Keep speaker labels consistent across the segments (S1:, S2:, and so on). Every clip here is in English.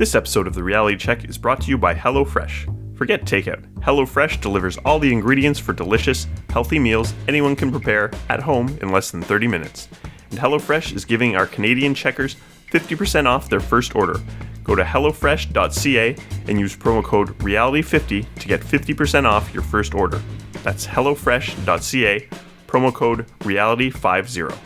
S1: This episode of The Reality Check is brought to you by HelloFresh. Forget takeout. HelloFresh delivers all the ingredients for delicious, healthy meals anyone can prepare at home in less than 30 minutes. And HelloFresh is giving our Canadian checkers 50% off their first order. Go to hellofresh.ca and use promo code REALITY50 to get 50% off your first order. That's hellofresh.ca, promo code REALITY50.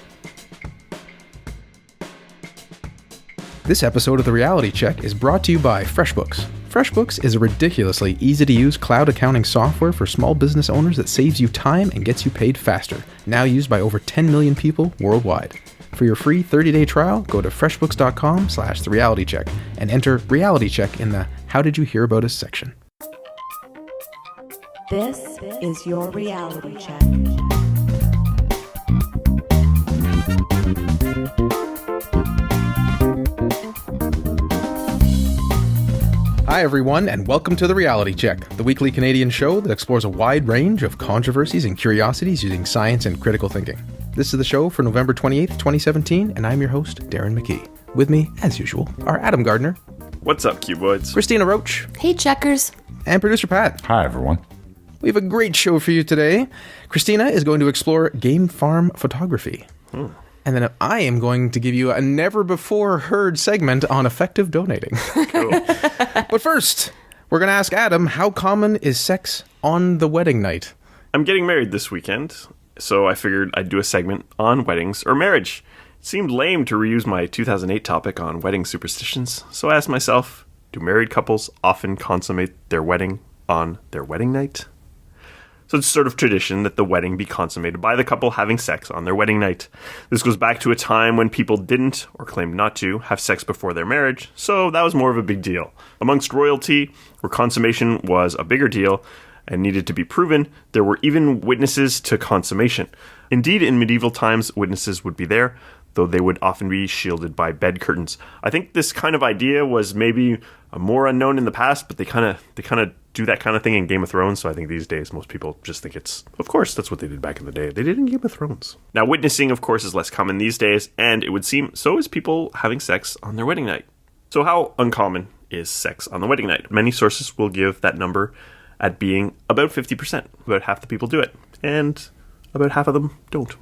S2: This episode of The Reality Check is brought to you by FreshBooks. FreshBooks is a ridiculously easy-to-use cloud accounting software for small business owners that saves you time and gets you paid faster. Now used by over 10 million people worldwide. For your free 30-day trial, go to freshbooks.com/therealitycheck and enter Reality Check in the How Did You Hear About Us section.
S3: This is your reality check.
S2: Hi everyone, and welcome to The Reality Check, the weekly Canadian show that explores a wide range of controversies and curiosities using science and critical thinking. This is the show for November 28th, 2017, and I'm your host, Darren McKee. With me, as usual, are Adam Gardner.
S1: What's up, cuboids?
S2: Christina Roach.
S4: Hey, checkers.
S2: And producer Pat.
S5: Hi, everyone.
S2: We have a great show for you today. Christina is going to explore game farm photography. And then I am going to give you a never-before-heard segment on effective donating.
S1: Cool.
S2: But first, we're going to ask Adam, how common is sex on the wedding night?
S1: I'm getting married this weekend, so I figured I'd do a segment on weddings or marriage. It seemed lame to reuse my 2008 topic on wedding superstitions, so I asked myself, do married couples often consummate their wedding on their wedding night? So it's sort of tradition that the wedding be consummated by the couple having sex on their wedding night. This goes back to a time when people didn't, or claimed not to, have sex before their marriage, so that was more of a big deal. Amongst royalty, where consummation was a bigger deal and needed to be proven, there were even witnesses to consummation. Indeed, in medieval times, witnesses would be there, though they would often be shielded by bed curtains. I think this kind of idea was maybe more unknown in the past, but they kind of do that kind of thing in Game of Thrones, so I think these days most people just think it's, of course, that's what they did back in the day. They did in Game of Thrones. Now, witnessing, of course, is less common these days, and it would seem so is people having sex on their wedding night. So how uncommon is sex on the wedding night? Many sources will give that number at being about 50%. About half the people do it, and about half of them don't.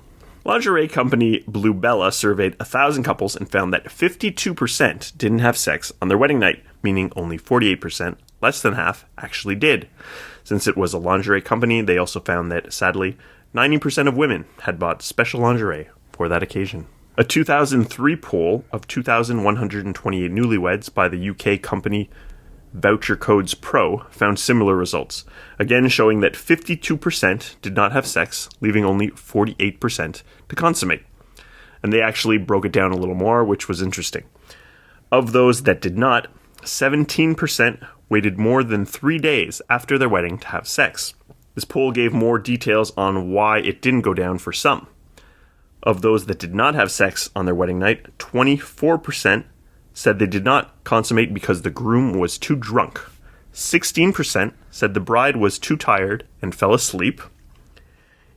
S1: Lingerie company Blue Bella surveyed 1,000 couples and found that 52% didn't have sex on their wedding night, meaning only 48%, less than half, actually did. Since it was a lingerie company, they also found that, sadly, 90% of women had bought special lingerie for that occasion. A 2003 poll of 2,128 newlyweds by the UK company Voucher Codes Pro found similar results, again showing that 52% did not have sex, leaving only 48% to consummate. And they actually broke it down a little more, which was interesting. Of those that did not, 17% waited more than 3 days after their wedding to have sex. This poll gave more details on why it didn't go down for some. Of those that did not have sex on their wedding night, 24% said they did not consummate because the groom was too drunk. 16% said the bride was too tired and fell asleep.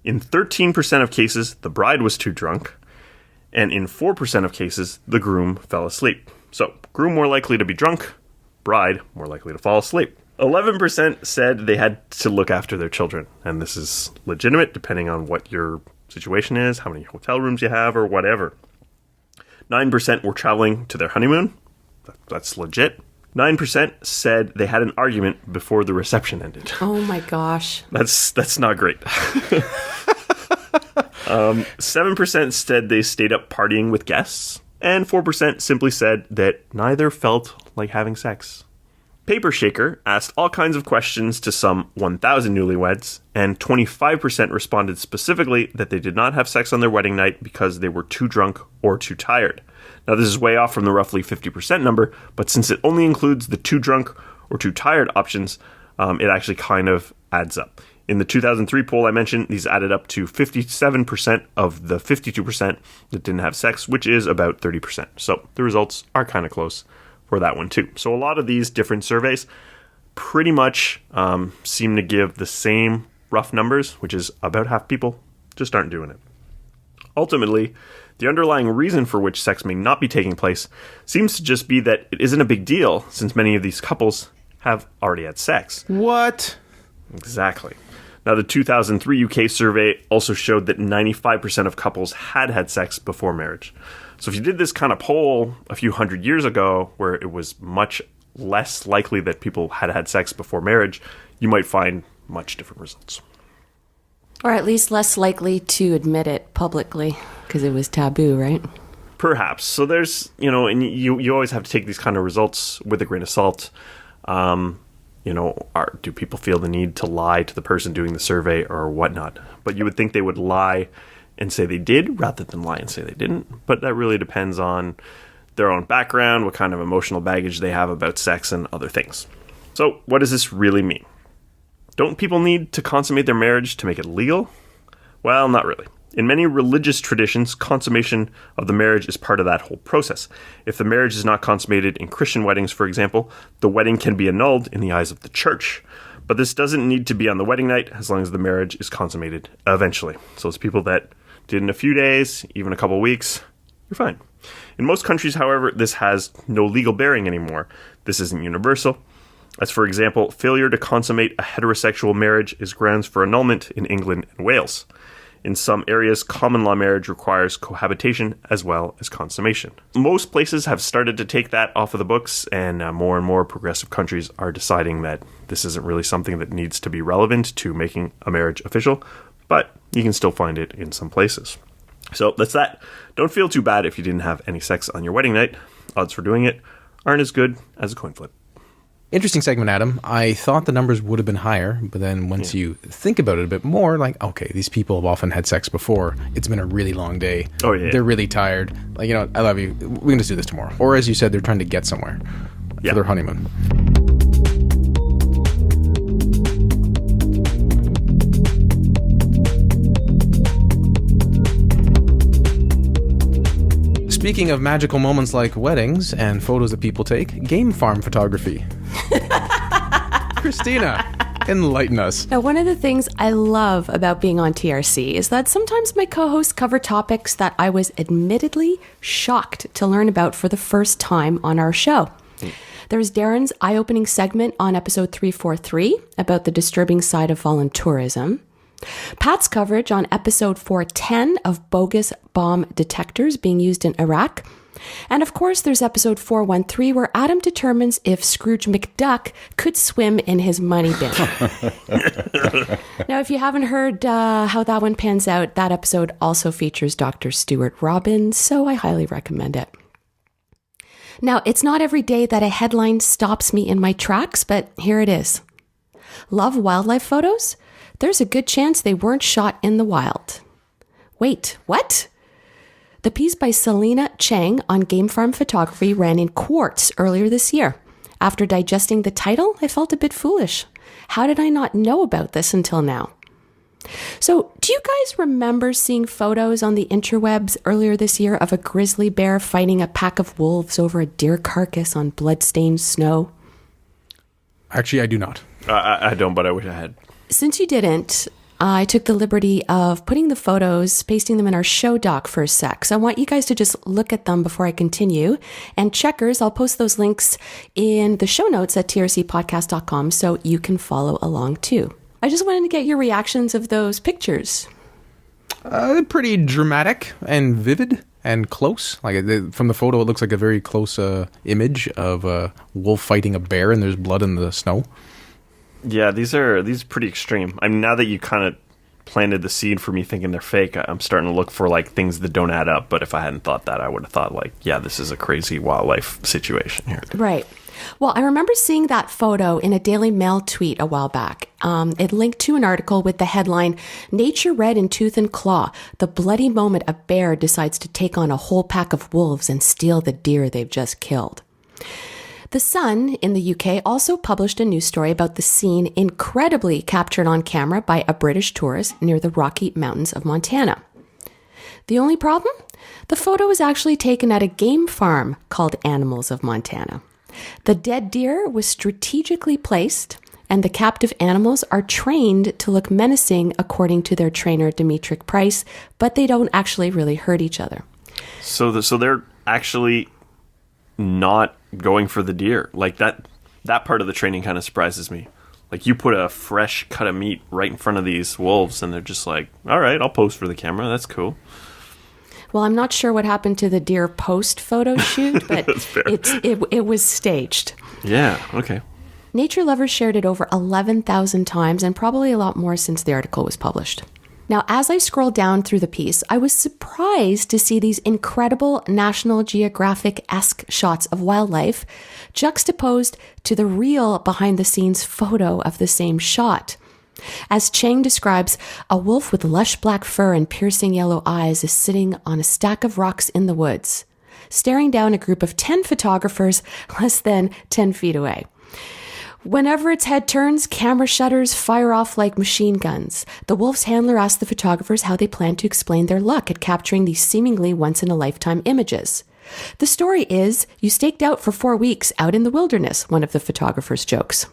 S1: In 13% of cases, the bride was too drunk. And in 4% of cases, the groom fell asleep. So, groom more likely to be drunk, bride more likely to fall asleep. 11% said they had to look after their children. And this is legitimate depending on what your situation is, how many hotel rooms you have, or whatever. 9% were traveling to their honeymoon. That's legit. 9% said they had an argument before the reception ended.
S4: Oh my gosh.
S1: That's not great. 7% said they stayed up partying with guests. And 4% simply said that neither felt like having sex. Paper Shaker asked all kinds of questions to some 1,000 newlyweds, and 25% responded specifically that they did not have sex on their wedding night because they were too drunk or too tired. Now, this is way off from the roughly 50% number, but since it only includes the too drunk or too tired options, it actually kind of adds up. In the 2003 poll I mentioned, these added up to 57% of the 52% that didn't have sex, which is about 30%. So the results are kind of close for that one too. So a lot of these different surveys pretty much seem to give the same rough numbers, which is about half people just aren't doing it. Ultimately, the underlying reason for which sex may not be taking place seems to just be that it isn't a big deal, since many of these couples have already had sex.
S2: What?
S1: Exactly. Now, the 2003 UK survey also showed that 95% of couples had had sex before marriage. So if you did this kind of poll a few hundred years ago, where it was much less likely that people had had sex before marriage, you might find much different results.
S4: Or at least less likely to admit it publicly, because it was taboo, right?
S1: Perhaps. So there's, and you always have to take these kind of results with a grain of salt. Do people feel the need to lie to the person doing the survey or whatnot? But you would think they would lie and say they did rather than lie and say they didn't. But that really depends on their own background, what kind of emotional baggage they have about sex and other things. So what does this really mean? Don't people need to consummate their marriage to make it legal? Well, not really. In many religious traditions, consummation of the marriage is part of that whole process. If the marriage is not consummated in Christian weddings, for example, the wedding can be annulled in the eyes of the church. But this doesn't need to be on the wedding night as long as the marriage is consummated eventually. So it's people that did in a few days, even a couple of weeks, you're fine. In most countries, however, this has no legal bearing anymore. This isn't universal. As for example, failure to consummate a heterosexual marriage is grounds for annulment in England and Wales. In some areas, common law marriage requires cohabitation as well as consummation. Most places have started to take that off of the books, and more progressive countries are deciding that this isn't really something that needs to be relevant to making a marriage official, but you can still find it in some places. So that's that. Don't feel too bad if you didn't have any sex on your wedding night. Odds for doing it aren't as good as a coin flip.
S2: Interesting segment, Adam. I thought the numbers would have been higher, but then once you think about it a bit more, like, okay, these people have often had sex before. It's been a really long day.
S1: Oh, yeah.
S2: They're really tired. Like, I love you. We can just do this tomorrow. Or as you said, they're trying to get somewhere for their honeymoon. Speaking of magical moments like weddings and photos that people take, game farm photography. Christina, enlighten us.
S4: Now, one of the things I love about being on TRC is that sometimes my co-hosts cover topics that I was admittedly shocked to learn about for the first time on our show. There's Darren's eye-opening segment on episode 343 about the disturbing side of voluntourism. Pat's coverage on episode 410 of bogus bomb detectors being used in Iraq. And of course, there's episode 413 where Adam determines if Scrooge McDuck could swim in his money bin. Now, if you haven't heard how that one pans out, that episode also features Dr. Stuart Robbins, so I highly recommend it. Now, it's not every day that a headline stops me in my tracks, but here it is. Love wildlife photos? There's a good chance they weren't shot in the wild. Wait, what? The piece by Selena Chang on Game Farm Photography ran in Quartz earlier this year. After digesting the title, I felt a bit foolish. How did I not know about this until now? So, do you guys remember seeing photos on the interwebs earlier this year of a grizzly bear fighting a pack of wolves over a deer carcass on blood-stained snow?
S2: Actually, I do not.
S1: I don't, but I wish I had.
S4: Since you didn't, I took the liberty of putting the photos, pasting them in our show doc for a sec. So I want you guys to just look at them before I continue. And checkers, I'll post those links in the show notes at trcpodcast.com so you can follow along too. I just wanted to get your reactions of those pictures.
S2: Pretty dramatic and vivid and close. Like from the photo, it looks like a very close image of a wolf fighting a bear, and there's blood in the snow.
S1: Yeah, these are pretty extreme. I mean, now that you kind of planted the seed for me thinking they're fake, I'm starting to look for like things that don't add up. But if I hadn't thought that, I would have thought like, yeah, this is a crazy wildlife situation here.
S4: Right. Well, I remember seeing that photo in a Daily Mail tweet a while back. It linked to an article with the headline, "Nature Red in Tooth and Claw, the bloody moment a bear decides to take on a whole pack of wolves and steal the deer they've just killed." The Sun in the UK also published a news story about the scene incredibly captured on camera by a British tourist near the Rocky Mountains of Montana. The only problem? The photo was actually taken at a game farm called Animals of Montana. The dead deer was strategically placed and the captive animals are trained to look menacing according to their trainer, Dimitri Price, but they don't actually really hurt each other.
S1: So they're actually not going for the deer. Like that part of the training kind of surprises me. Like, you put a fresh cut of meat right in front of these wolves, and they're just like, all right, I'll pose for the camera. That's cool.
S4: Well, I'm not sure what happened to the deer post photo shoot, but it was staged.
S1: Yeah, okay.
S4: Nature lovers shared it over 11,000 times, and probably a lot more since the article was published. Now, as I scrolled down through the piece, I was surprised to see these incredible National Geographic-esque shots of wildlife juxtaposed to the real behind-the-scenes photo of the same shot. As Chang describes, a wolf with lush black fur and piercing yellow eyes is sitting on a stack of rocks in the woods, staring down a group of 10 photographers less than 10 feet away. Whenever its head turns, camera shutters fire off like machine guns. The wolf's handler asks the photographers how they plan to explain their luck at capturing these seemingly once-in-a-lifetime images. The story is, you staked out for 4 weeks out in the wilderness, one of the photographers jokes.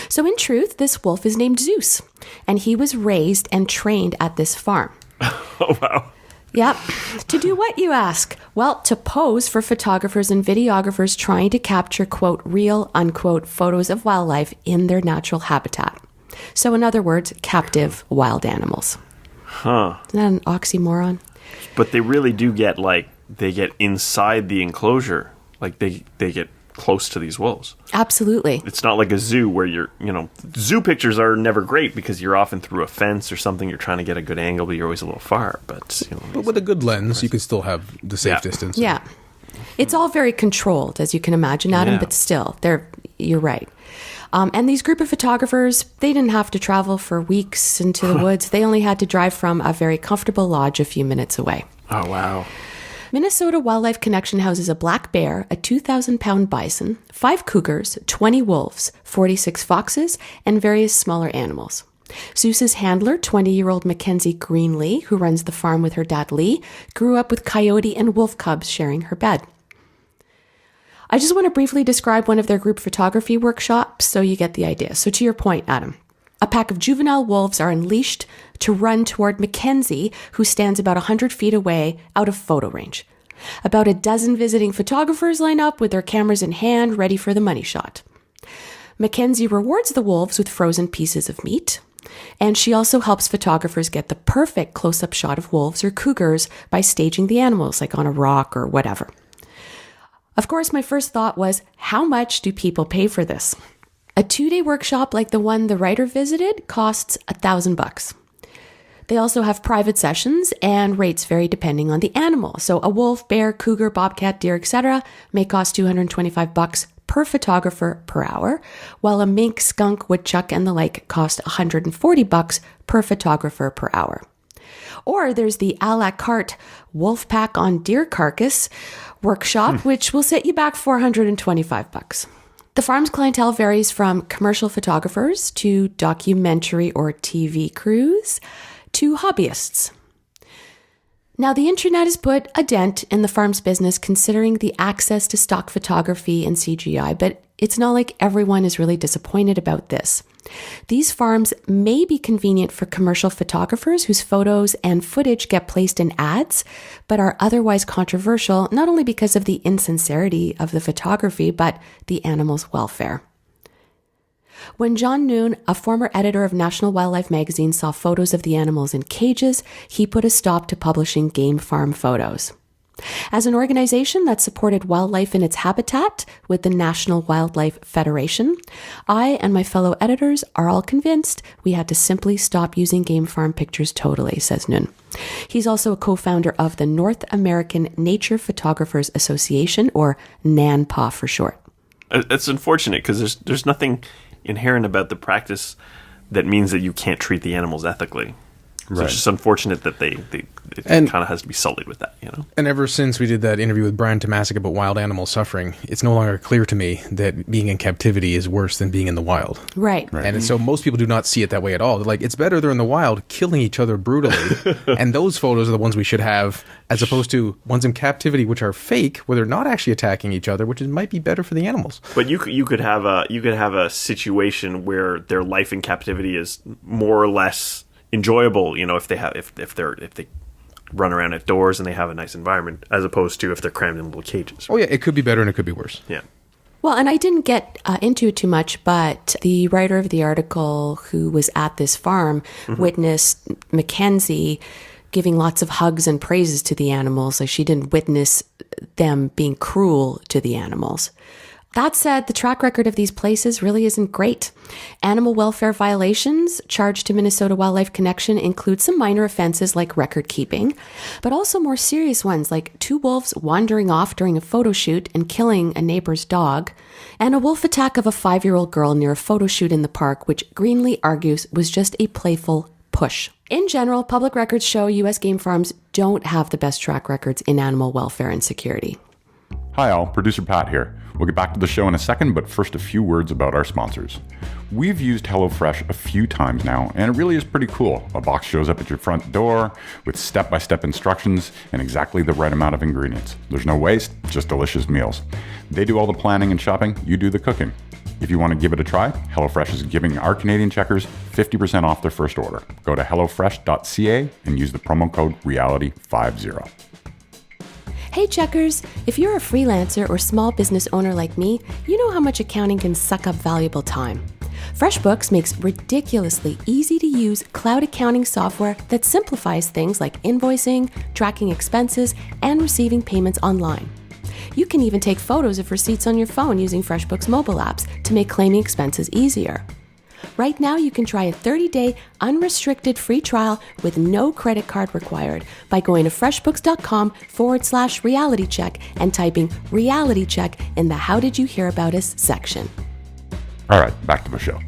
S4: So in truth, this wolf is named Zeus, and he was raised and trained at this farm.
S1: Oh, wow.
S4: Yep. To do what, you ask? Well, to pose for photographers and videographers trying to capture, quote, real, unquote, photos of wildlife in their natural habitat. So in other words, captive wild animals.
S1: Huh.
S4: Isn't that an oxymoron?
S1: But they really do get, like, they get inside the enclosure. Like, they get close to these wolves.
S4: Absolutely.
S1: It's not like a zoo where zoo pictures are never great because you're often through a fence or something. You're trying to get a good angle, but you're always a little far. But
S2: with a good lens, you can still have the safe distance.
S4: Yeah. It's all very controlled, as you can imagine, Adam, but still, you're right. And these group of photographers, they didn't have to travel for weeks into the woods. They only had to drive from a very comfortable lodge a few minutes away.
S1: Oh, wow.
S4: Minnesota Wildlife Connection houses a black bear, a 2,000-pound bison, 5 cougars, 20 wolves, 46 foxes, and various smaller animals. Zeus's handler, 20-year-old Mackenzie Greenlee, who runs the farm with her dad Lee, grew up with coyote and wolf cubs sharing her bed. I just want to briefly describe one of their group photography workshops so you get the idea. So to your point, Adam, a pack of juvenile wolves are unleashed to run toward Mackenzie, who stands about 100 feet away out of photo range. About a dozen visiting photographers line up with their cameras in hand, ready for the money shot. Mackenzie rewards the wolves with frozen pieces of meat, and she also helps photographers get the perfect close-up shot of wolves or cougars by staging the animals, like on a rock or whatever. Of course, my first thought was, how much do people pay for this? A 2-day workshop like the one the writer visited costs $1,000. They also have private sessions, and rates vary depending on the animal. So a wolf, bear, cougar, bobcat, deer, etc. may cost $225 per photographer per hour, while a mink, skunk, woodchuck, and the like cost $140 per photographer per hour. Or there's the a la carte wolf pack on deer carcass workshop, which will set you back $425. The farm's clientele varies from commercial photographers to documentary or TV crews to hobbyists. Now, the internet has put a dent in the farm's business considering the access to stock photography and CGI, but it's not like everyone is really disappointed about this. These farms may be convenient for commercial photographers whose photos and footage get placed in ads, but are otherwise controversial not only because of the insincerity of the photography, but the animals' welfare. When John Noon, a former editor of National Wildlife magazine, saw photos of the animals in cages, he put a stop to publishing game farm photos. As an organization that supported wildlife in its habitat with the National Wildlife Federation, I and my fellow editors are all convinced we had to simply stop using game farm pictures totally, says Noon. He's also a co-founder of the North American Nature Photographers Association, or NANPA for short.
S1: It's unfortunate because there's nothing inherent about the practice that means that you can't treat the animals ethically. So
S2: Right.
S1: it's just unfortunate that it
S2: And-
S1: kind of has to be sullied with that, you know?
S2: And ever since we did that interview with Brian Tomasic about wild animal suffering, it's no longer clear to me that being in captivity is worse than being in the wild.
S4: Right.
S2: And so most people do not see it that way at all. They're like, it's better they're in the wild killing each other brutally. And those photos are the ones we should have, as opposed to ones in captivity, which are fake, where they're not actually attacking each other, which might be better for the animals.
S1: But you could have a situation where their life in captivity is more or less enjoyable, you know, if they run around outdoors and they have a nice environment, as opposed to if they're crammed in little cages.
S2: Oh yeah, it could be better and it could be worse.
S1: Yeah.
S4: Well, and I didn't get into it too much, but the writer of the article who was at this farm witnessed Mackenzie giving lots of hugs and praises to the animals. Like, she didn't witness them being cruel to the animals. That said, the track record of these places really isn't great. Animal welfare violations charged to Minnesota Wildlife Connection include some minor offenses like record keeping, but also more serious ones like 2 wolves wandering off during a photo shoot and killing a neighbor's dog, and a wolf attack of a 5-year-old girl near a photo shoot in the park, which Greenlee argues was just a playful push. In general, public records show U.S. game farms don't have the best track records in animal welfare and security.
S5: Hi all, producer Pat here. We'll get back to the show in a second, but first a few words about our sponsors. We've used HelloFresh a few times now, and it really is pretty cool. A box shows up at your front door with step-by-step instructions and exactly the right amount of ingredients. There's no waste, just delicious meals. They do all the planning and shopping, you do the cooking. If you want to give it a try, HelloFresh is giving our Canadian checkers 50% off their first order. Go to hellofresh.ca and use the promo code REALITY50.
S4: Hey checkers, if you're a freelancer or small business owner like me, you know how much accounting can suck up valuable time. FreshBooks makes ridiculously easy to use cloud accounting software that simplifies things like invoicing, tracking expenses, and receiving payments online. You can even take photos of receipts on your phone using FreshBooks mobile apps to make claiming expenses easier. Right now, you can try a 30-day unrestricted free trial with no credit card required by going to freshbooks.com/reality check and typing reality check in the How Did You Hear About Us section.
S5: All right, back to the show.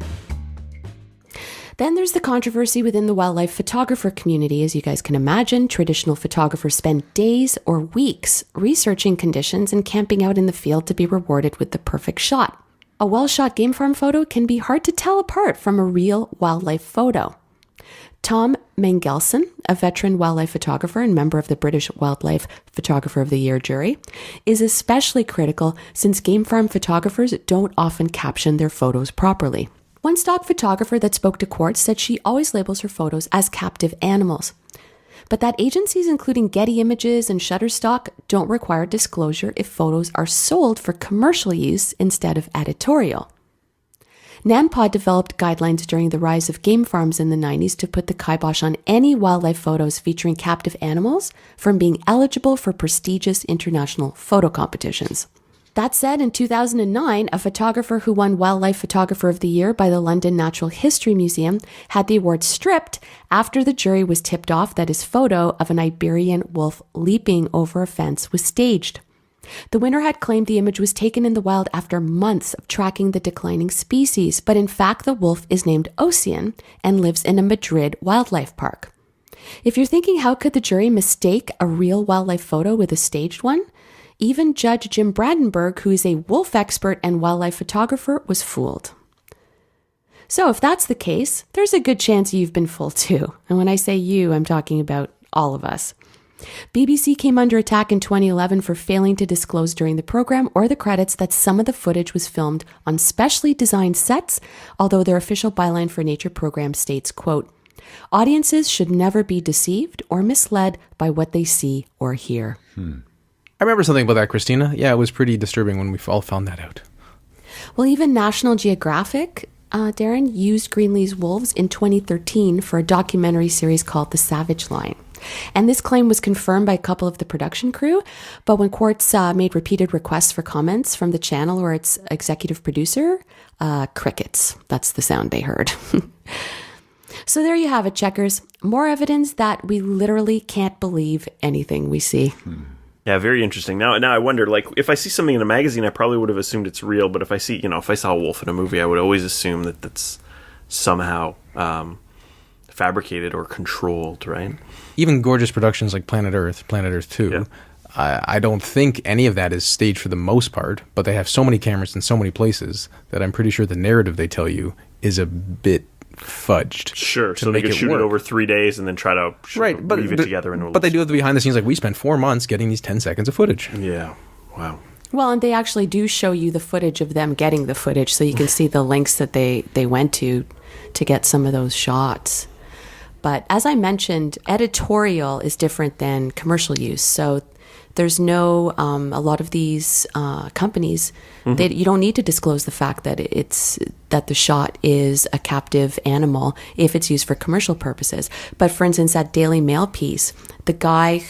S4: Then there's the controversy within the wildlife photographer community. As you guys can imagine, traditional photographers spend days or weeks researching conditions and camping out in the field to be rewarded with the perfect shot. A well-shot game farm photo can be hard to tell apart from a real wildlife photo. Tom Mangelson, a veteran wildlife photographer and member of the British Wildlife Photographer of the Year jury, is especially critical since game farm photographers don't often caption their photos properly. One stock photographer that spoke to Quartz said she always labels her photos as captive animals, but that agencies including Getty Images and Shutterstock don't require disclosure if photos are sold for commercial use instead of editorial. NANPOD developed guidelines during the rise of game farms in the 90s to put the kibosh on any wildlife photos featuring captive animals from being eligible for prestigious international photo competitions. That said, in 2009, a photographer who won Wildlife Photographer of the Year by the London Natural History Museum had the award stripped after the jury was tipped off that his photo of an Iberian wolf leaping over a fence was staged. The winner had claimed the image was taken in the wild after months of tracking the declining species, but in fact the wolf is named Ocean and lives in a Madrid wildlife park. If you're thinking how could the jury mistake a real wildlife photo with a staged one, even Judge Jim Brandenburg, who is a wolf expert and wildlife photographer, was fooled. So if that's the case, there's a good chance you've been fooled too. And when I say you, I'm talking about all of us. BBC came under attack in 2011 for failing to disclose during the program or the credits that some of the footage was filmed on specially designed sets, although their official byline for Nature program states, quote, "Audiences should never be deceived or misled by what they see or hear."
S2: I remember something about that, Christina. Yeah, it was pretty disturbing when we all found that out.
S4: Well, even National Geographic, Darren, used Greenlee's wolves in 2013 for a documentary series called The Savage Line. And this claim was confirmed by a couple of the production crew, but when Quartz made repeated requests for comments from the channel or its executive producer, crickets. That's the sound they heard. So there you have it, checkers. More evidence that we literally can't believe anything we see.
S1: Yeah, very interesting. Now I wonder, like, if I see something in a magazine, I probably would have assumed it's real. But if I saw a wolf in a movie, I would always assume that that's somehow fabricated or controlled, right?
S2: Even gorgeous productions like Planet Earth 2,
S1: Yeah.
S2: I don't think any of that is staged for the most part, but they have so many cameras in so many places that I'm pretty sure the narrative they tell you is a bit fudged.
S1: Sure.
S2: to
S1: So they
S2: make
S1: could
S2: it
S1: shoot
S2: work.
S1: it over 3 days and then try to weave it together.
S2: But they do it behind the scenes. Like, we spent 4 months getting these 10 seconds of footage.
S1: Yeah. Wow.
S4: Well, and they actually do show you the footage of them getting the footage, so you can see the links that they went to get some of those shots. But as I mentioned, editorial is different than commercial use. So there's no, a lot of these companies, you don't need to disclose the fact that that the shot is a captive animal if it's used for commercial purposes. But for instance, that Daily Mail piece, the guy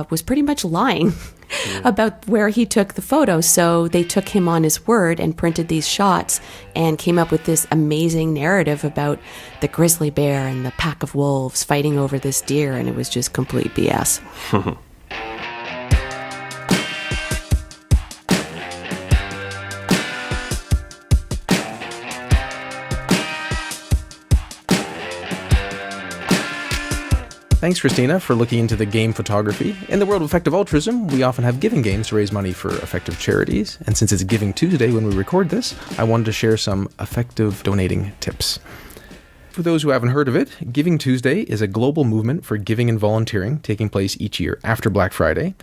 S4: was pretty much lying about where he took the photo. So they took him on his word and printed these shots and came up with this amazing narrative about the grizzly bear and the pack of wolves fighting over this deer. And it was just complete BS.
S2: Thanks, Christina, for looking into the game photography. In the world of effective altruism, we often have giving games to raise money for effective charities. And since it's Giving Tuesday when we record this, I wanted to share some effective donating tips. For those who haven't heard of it, Giving Tuesday is a global movement for giving and volunteering taking place each year after Black Friday.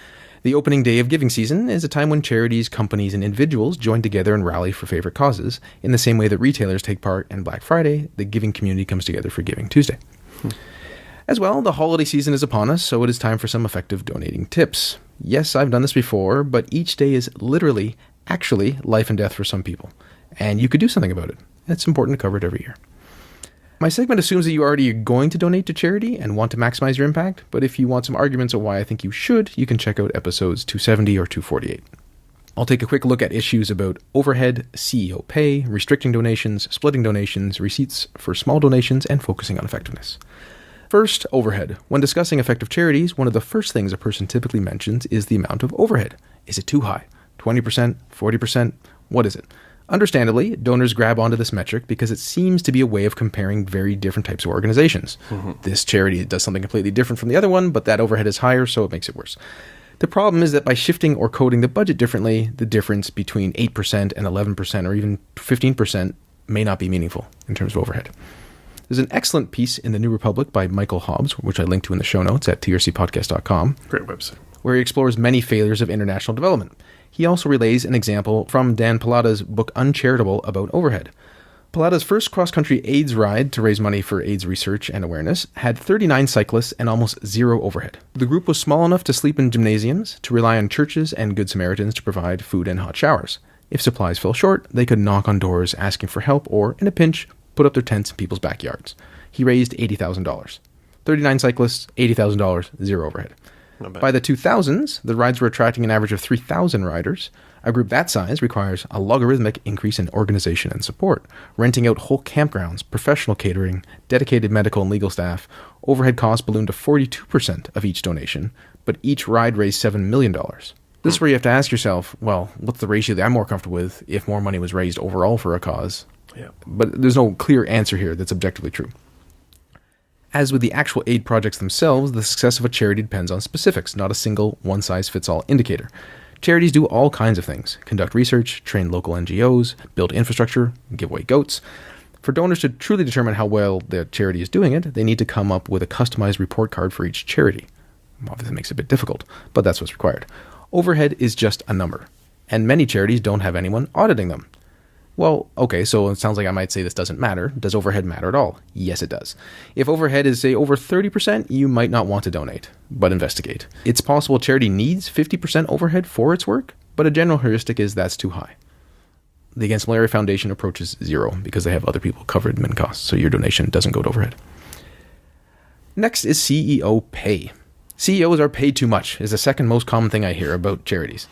S2: The opening day of giving season is a time when charities, companies, and individuals join together and rally for favorite causes. In the same way that retailers take part in Black Friday, the giving community comes together for Giving Tuesday. As well, the holiday season is upon us, so it is time for some effective donating tips. Yes, I've done this before, but each day is literally, actually, life and death for some people. And you could do something about it. It's important to cover it every year. My segment assumes that you already are going to donate to charity and want to maximize your impact, but if you want some arguments of why I think you should, you can check out episodes 270 or 248. I'll take a quick look at issues about overhead, CEO pay, restricting donations, splitting donations, receipts for small donations, and focusing on effectiveness. First, overhead. When discussing effective charities, one of the first things a person typically mentions is the amount of overhead. Is it too high? 20%? 40%? What is it? Understandably, donors grab onto this metric because it seems to be a way of comparing very different types of organizations. This charity does something completely different from the other one, but that overhead is higher, so it makes it worse. The problem is that by shifting or coding the budget differently, the difference between 8% and 11% or even 15% may not be meaningful in terms of overhead. There's an excellent piece in the New Republic by Michael Hobbs, which I link to in the show notes at trcpodcast.com.
S1: Great website.
S2: Where he explores many failures of international development. He also relays an example from Dan Pallotta's book Uncharitable about overhead. Pallotta's first cross-country AIDS ride to raise money for AIDS research and awareness had 39 cyclists and almost zero overhead. The group was small enough to sleep in gymnasiums, to rely on churches and Good Samaritans to provide food and hot showers. If supplies fell short, they could knock on doors asking for help or, in a pinch, put up their tents in people's backyards. He raised $80,000. 39 cyclists, $80,000, zero overhead. By the 2000s, the rides were attracting an average of 3,000 riders. A group that size requires a logarithmic increase in organization and support, renting out whole campgrounds, professional catering, dedicated medical and legal staff. Overhead costs ballooned to 42% of each donation, but each ride raised $7 million. This is where you have to ask yourself, well, what's the ratio that I'm more comfortable with if more money was raised overall for a cause?
S1: Yeah.
S2: But there's no clear answer here that's objectively true. As with the actual aid projects themselves, the success of a charity depends on specifics, not a single one-size-fits-all indicator. Charities do all kinds of things: conduct research, train local NGOs, build infrastructure, give away goats. For donors to truly determine how well the charity is doing it, they need to come up with a customized report card for each charity. Obviously, it makes it a bit difficult, but that's what's required. Overhead is just a number, and many charities don't have anyone auditing them. Well, okay, so it sounds like I might say this doesn't matter. Does overhead matter at all? Yes, it does. If overhead is, say, over 30%, you might not want to donate, but investigate. It's possible a charity needs 50% overhead for its work, but a general heuristic is that's too high. The Against Malaria Foundation approaches zero because they have other people cover admin costs, so your donation doesn't go to overhead. Next is CEO pay. CEOs are paid too much is the second most common thing I hear about charities.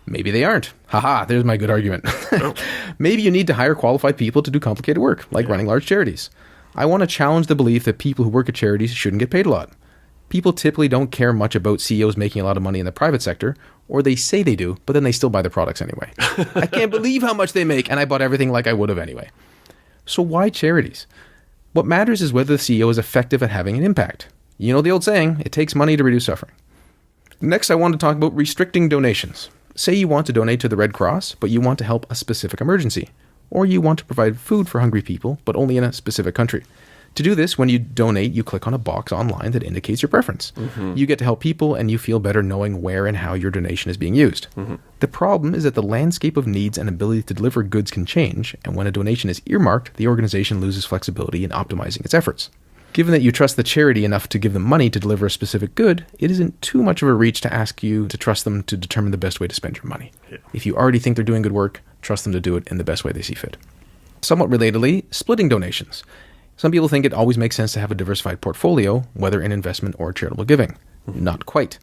S2: Maybe they aren't. Haha, there's my good argument. Maybe you need to hire qualified people to do complicated work, like running large charities. I want to challenge the belief that people who work at charities shouldn't get paid a lot. People typically don't care much about CEOs making a lot of money in the private sector, or they say they do, but then they still buy the products anyway. I can't believe how much they make, and I bought everything like I would have anyway. So why charities? What matters is whether the CEO is effective at having an impact. You know the old saying, it takes money to reduce suffering. Next, I want to talk about restricting donations. Say you want to donate to the Red Cross, but you want to help a specific emergency. Or you want to provide food for hungry people, but only in a specific country. To do this, when you donate, you click on a box online that indicates your preference. You get to help people, and you feel better knowing where and how your donation is being used. The problem is that the landscape of needs and ability to deliver goods can change, and when a donation is earmarked, the organization loses flexibility in optimizing its efforts. Given that you trust the charity enough to give them money to deliver a specific good, it isn't too much of a reach to ask you to trust them to determine the best way to spend your money. If you already think they're doing good work, trust them to do it in the best way they see fit. Somewhat relatedly, splitting donations. Some people think it always makes sense to have a diversified portfolio, whether in investment or charitable giving. Not quite.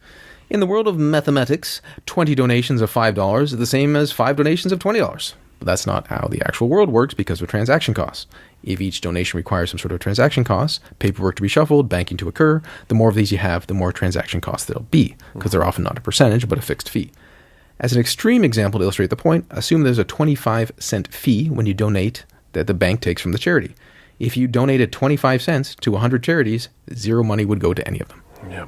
S2: In the world of mathematics, 20 donations of $5 is the same as 5 donations of $20. But that's not how the actual world works because of transaction costs. If each donation requires some sort of transaction costs, paperwork to be shuffled, banking to occur, the more of these you have, the more transaction costs there'll be, because they're often not a percentage, but a fixed fee. As an extreme example to illustrate the point, assume there's a 25-cent fee when you donate that the bank takes from the charity. If you donated 25 cents to 100 charities, zero money would go to any of them.
S1: Yeah.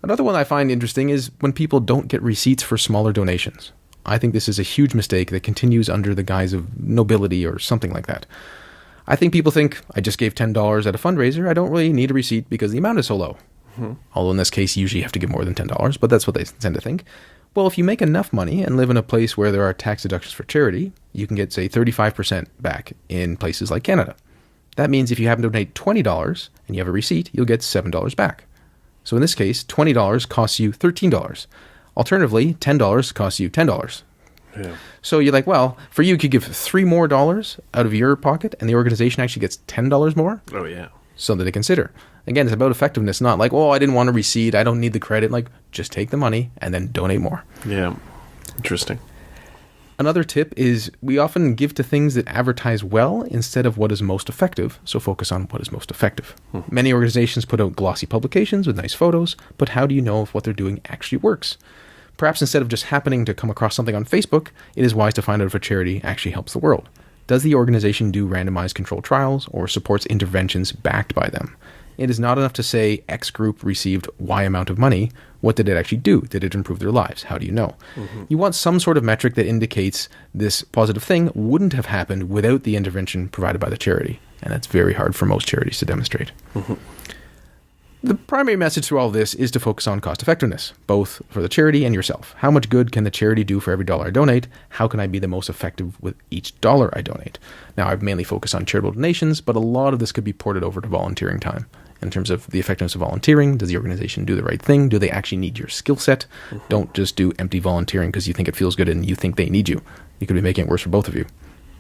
S2: Another one I find interesting is when people don't get receipts for smaller donations. I think this is a huge mistake that continues under the guise of nobility or something like that. I think people think, I just gave $10 at a fundraiser, I don't really need a receipt because the amount is so low. Although in this case, usually you have to give more than $10, but that's what they tend to think. Well, if you make enough money and live in a place where there are tax deductions for charity, you can get, say, 35% back in places like Canada. That means if you happen to donate $20 and you have a receipt, you'll get $7 back. So in this case, $20 costs you $13. Alternatively, $10 costs you $10.
S1: Yeah.
S2: So you're like, well, for you could give $3 more out of your pocket and the organization actually gets $10 more?
S1: Oh, yeah.
S2: Something to consider. Again, it's about effectiveness, not like, oh, I didn't want a receipt, I don't need the credit. Like, just take the money and then donate more.
S1: Yeah. Interesting.
S2: Another tip is we often give to things that advertise well instead of what is most effective, so focus on what is most effective. Many organizations put out glossy publications with nice photos, but how do you know if what they're doing actually works? Perhaps instead of just happening to come across something on Facebook, it is wise to find out if a charity actually helps the world. Does the organization do randomized controlled trials or supports interventions backed by them? It is not enough to say X group received Y amount of money. What did it actually do? Did it improve their lives? How do you know? You want some sort of metric that indicates this positive thing wouldn't have happened without the intervention provided by the charity. And that's very hard for most charities to demonstrate. The primary message through all this is to focus on cost effectiveness, both for the charity and yourself. How much good can the charity do for every dollar I donate? How can I be the most effective with each dollar I donate? Now, I've mainly focused on charitable donations, but a lot of this could be ported over to volunteering time. In terms of the effectiveness of volunteering, does the organization do the right thing? Do they actually need your skill set? Don't just do empty volunteering because you think it feels good and you think they need you. You could be making it worse for both of you.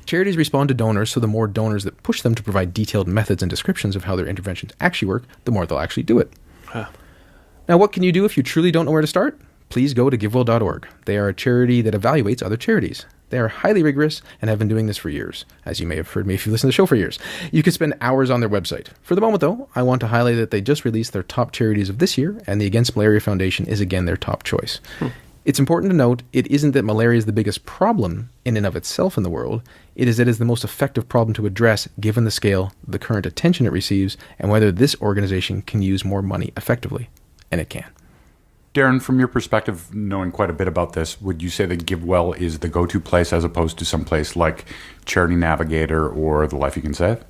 S2: Charities respond to donors, so the more donors that push them to provide detailed methods and descriptions of how their interventions actually work, the more they'll actually do it. Now, what can you do if you truly don't know where to start? Please go to givewell.org. They are a charity that evaluates other charities. They are highly rigorous and have been doing this for years, as you may have heard me if you listen to the show for years. You could spend hours on their website. For the moment, though, I want to highlight that they just released their top charities of this year, and the Against Malaria Foundation is again their top choice. It's important to note it isn't that malaria is the biggest problem in and of itself in the world. It is that it is the most effective problem to address given the scale, the current attention it receives, and whether this organization can use more money effectively. And it can.
S5: Darren, from your perspective, knowing quite a bit about this, would you say that GiveWell is the go-to place as opposed to some place like Charity Navigator or The Life You Can Save?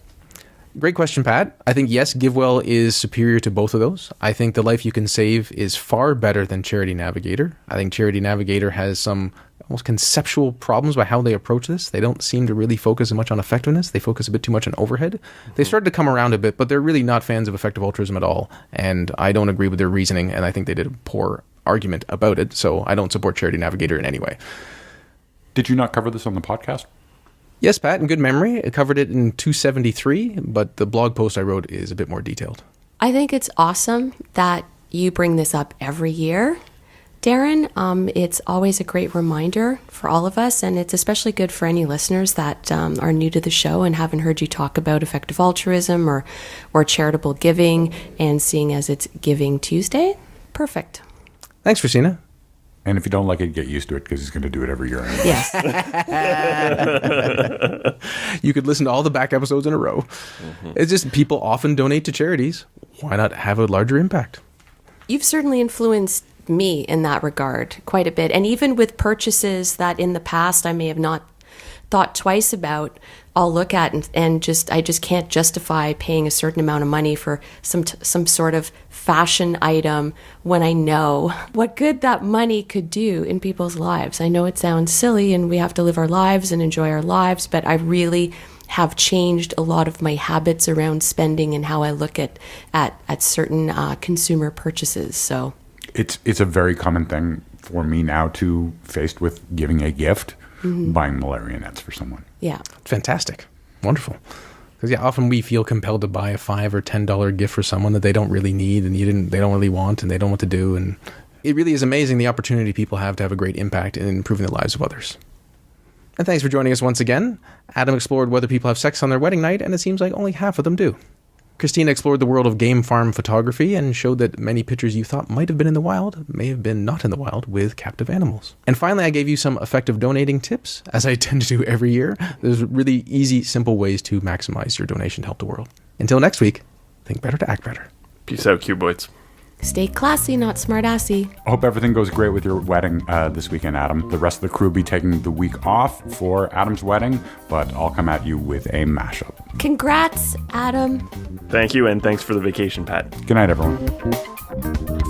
S2: Great question, Pat. I think, yes, GiveWell is superior to both of those. I think The Life You Can Save is far better than Charity Navigator. I think Charity Navigator has some almost conceptual problems by how they approach this. They don't seem to really focus as much on effectiveness. They focus a bit too much on overhead. They started to come around a bit, but they're really not fans of effective altruism at all. And I don't agree with their reasoning, and I think they did a poor argument about it. So I don't support Charity Navigator in any way.
S5: Did you not cover this on the podcast?
S2: Yes, Pat, in good memory. I covered it in 273, but the blog post I wrote is a bit more detailed.
S4: I think it's awesome that you bring this up every year, Darren. It's always a great reminder for all of us, and it's especially good for any listeners that are new to the show and haven't heard you talk about effective altruism or charitable giving, and seeing as it's Giving Tuesday. Perfect.
S2: Thanks, Christina.
S5: And if you don't like it, get used to it because he's going to do it every year. Anyway.
S4: Yes.
S2: You could listen to all the back episodes in a row. It's just people often donate to charities. Why not have a larger impact?
S4: You've certainly influenced me in that regard quite a bit. And even with purchases that in the past I may have not thought twice about, I'll look at and I just can't justify paying a certain amount of money for some sort of fashion item when I know what good that money could do in people's lives. I know it sounds silly and we have to live our lives and enjoy our lives, but I really have changed a lot of my habits around spending and how I look at certain consumer purchases. So
S5: it's a very common thing for me now to, faced with giving a gift, buying malaria nets for someone.
S4: Yeah.
S2: Fantastic. Wonderful. Because often we feel compelled to buy a $5 or $10 gift for someone that they don't really need and they don't really want and they don't want to do. And it really is amazing the opportunity people have to have a great impact in improving the lives of others. And thanks for joining us once again. Adam explored whether people have sex on their wedding night, and it seems like only half of them do. Christina explored the world of game farm photography and showed that many pictures you thought might have been in the wild may have been not in the wild with captive animals. And finally, I gave you some effective donating tips, as I tend to do every year. There's really easy, simple ways to maximize your donation to help the world. Until next week, think better to act better.
S1: Peace out, cuboids.
S4: Stay classy, not smartassy.
S5: I hope everything goes great with your wedding this weekend, Adam. The rest of the crew will be taking the week off for Adam's wedding, but I'll come at you with a mashup.
S4: Congrats, Adam.
S1: Thank you, and thanks for the vacation, Pat.
S5: Good night, everyone.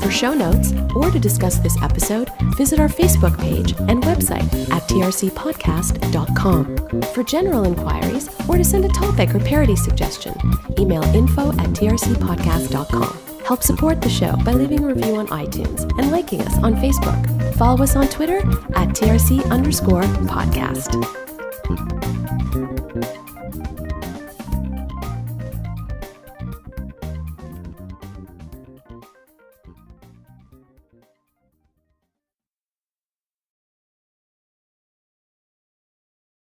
S4: For show notes or to discuss this episode, visit our Facebook page and website at trcpodcast.com. For general inquiries or to send a topic or parody suggestion, email info@trcpodcast.com. Help support the show by leaving a review on iTunes and liking us on Facebook. Follow us on Twitter at @TRC_podcast.